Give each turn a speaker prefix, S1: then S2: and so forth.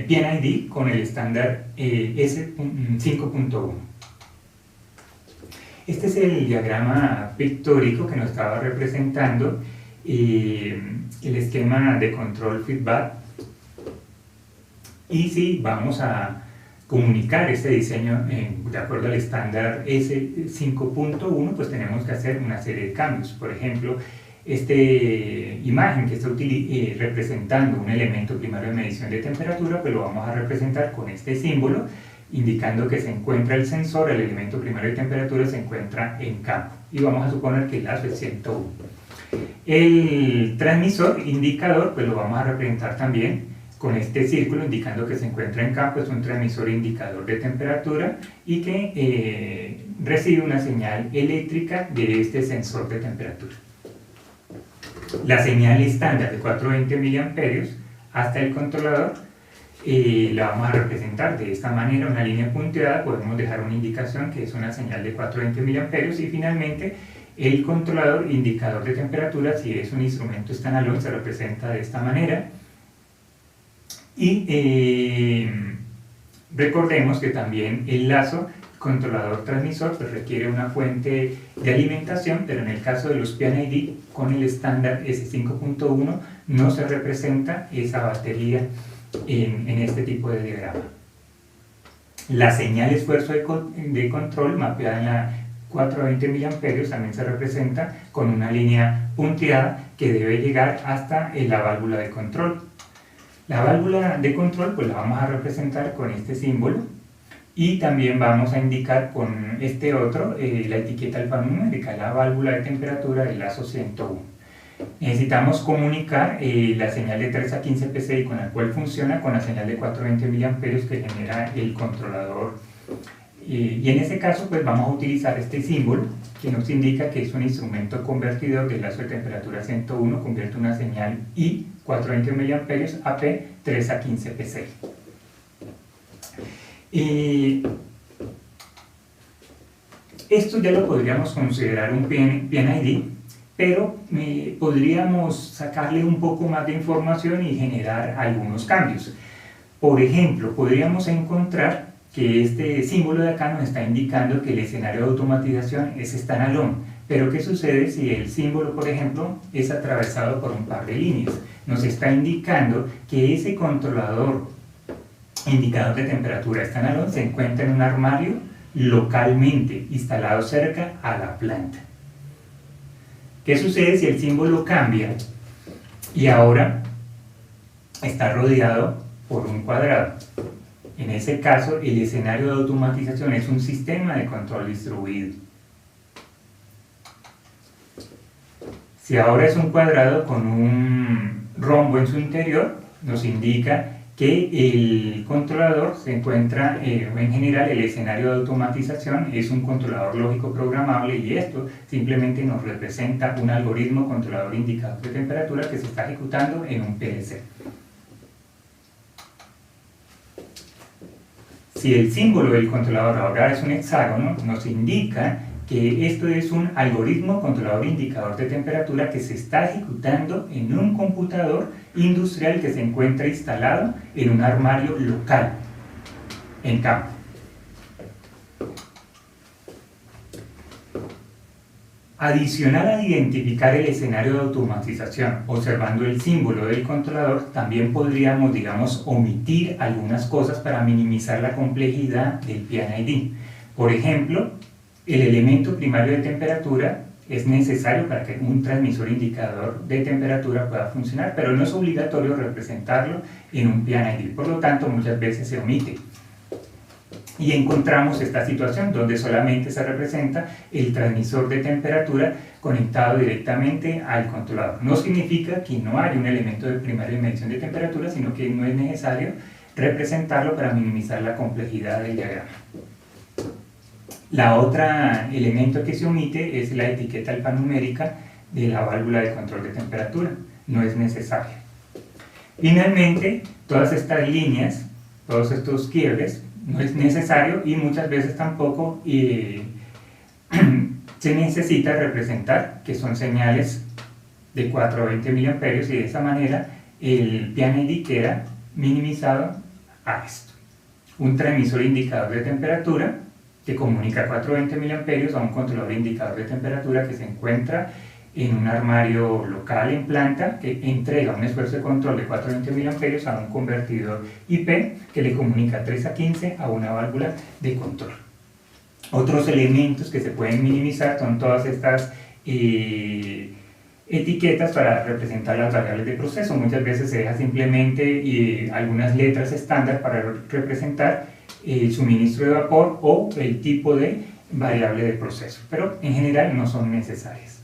S1: PNID con el estándar S5.1. Este es el diagrama pictórico que nos estaba representando el esquema de control feedback. Y si vamos a comunicar este diseño de acuerdo al estándar S5.1, pues tenemos que hacer una serie de cambios. Por ejemplo, esta imagen que está representando un elemento primario de medición de temperatura, pues lo vamos a representar con este símbolo, indicando que se encuentra el sensor, el elemento primario de temperatura se encuentra en campo. Y vamos a suponer que el lazo es 101. El transmisor indicador, pues lo vamos a representar también con este círculo indicando que se encuentra en campo. Es un transmisor indicador de temperatura y que recibe una señal eléctrica de este sensor de temperatura. La señal estándar de 420 mA hasta el controlador la vamos a representar de esta manera, una línea punteada. Podemos dejar una indicación que es una señal de 420 mA, y finalmente el controlador indicador de temperatura, si es un instrumento standalone, se representa de esta manera. Y recordemos que también el lazo controlador transmisor pues requiere una fuente de alimentación, pero en el caso de los PNID con el estándar S5.1 no se representa esa batería en este tipo de diagrama. La señal esfuerzo de control mapeada en la 420 mA también se representa con una línea punteada que debe llegar hasta la válvula de control. La válvula de control pues la vamos a representar con este símbolo, y también vamos a indicar con este otro la etiqueta alfanumérica, la válvula de temperatura del lazo 101. Necesitamos comunicar la señal de 3 a 15 PSI con la cual funciona con la señal de 420 mA que genera el controlador. Y en ese caso pues vamos a utilizar este símbolo que nos indica que es un instrumento convertidor del lazo de temperatura 101, convierte una señal I 420 mA a P 3 a 15 PSI. Esto ya lo podríamos considerar un PNID, pero podríamos sacarle un poco más de información y generar algunos cambios. Por ejemplo, podríamos encontrar que este símbolo de acá nos está indicando que el escenario de automatización es standalone, pero ¿qué sucede si el símbolo, por ejemplo, es atravesado por un par de líneas? Nos está indicando que ese controlador indicador de temperatura standalone se encuentra en un armario localmente instalado cerca a la planta. ¿Qué sucede si el símbolo cambia y ahora está rodeado por un cuadrado? En ese caso, el escenario de automatización es un sistema de control distribuido. Si ahora es un cuadrado con un rombo en su interior, nos indica que el controlador se encuentra, en general el escenario de automatización es un controlador lógico programable, y esto simplemente nos representa un algoritmo controlador indicador de temperatura que se está ejecutando en un PLC. Si el símbolo del controlador ahora es un hexágono, nos indica que esto es un algoritmo controlador indicador de temperatura que se está ejecutando en un computador industrial que se encuentra instalado en un armario local, en campo. Adicional a identificar el escenario de automatización observando el símbolo del controlador, también podríamos, digamos, omitir algunas cosas para minimizar la complejidad del PNID. Por ejemplo, el elemento primario de temperatura es necesario para que un transmisor indicador de temperatura pueda funcionar, pero no es obligatorio representarlo en un PNID, por lo tanto muchas veces se omite. Y encontramos esta situación donde solamente se representa el transmisor de temperatura conectado directamente al controlador. No significa que no haya un elemento de primario de medición de temperatura, sino que no es necesario representarlo para minimizar la complejidad del diagrama. La otra elemento que se omite es la etiqueta alfanumérica de la válvula de control de temperatura. No es necesaria. Finalmente, todas estas líneas, todos estos quiebres, no es necesario, y muchas veces tampoco se necesita representar que son señales de 420 mA, y de esa manera el PNID queda minimizado a esto. Un transmisor indicador de temperatura que comunica 420 mA a un controlador indicador de temperatura que se encuentra en un armario local en planta que entrega un esfuerzo de control de 420 mA a un convertidor IP que le comunica 3 a 15 a una válvula de control. Otros elementos que se pueden minimizar son todas estas etiquetas para representar las variables de proceso. Muchas veces se deja simplemente algunas letras estándar para representar el suministro de vapor o el tipo de variable de proceso, pero en general no son necesarias.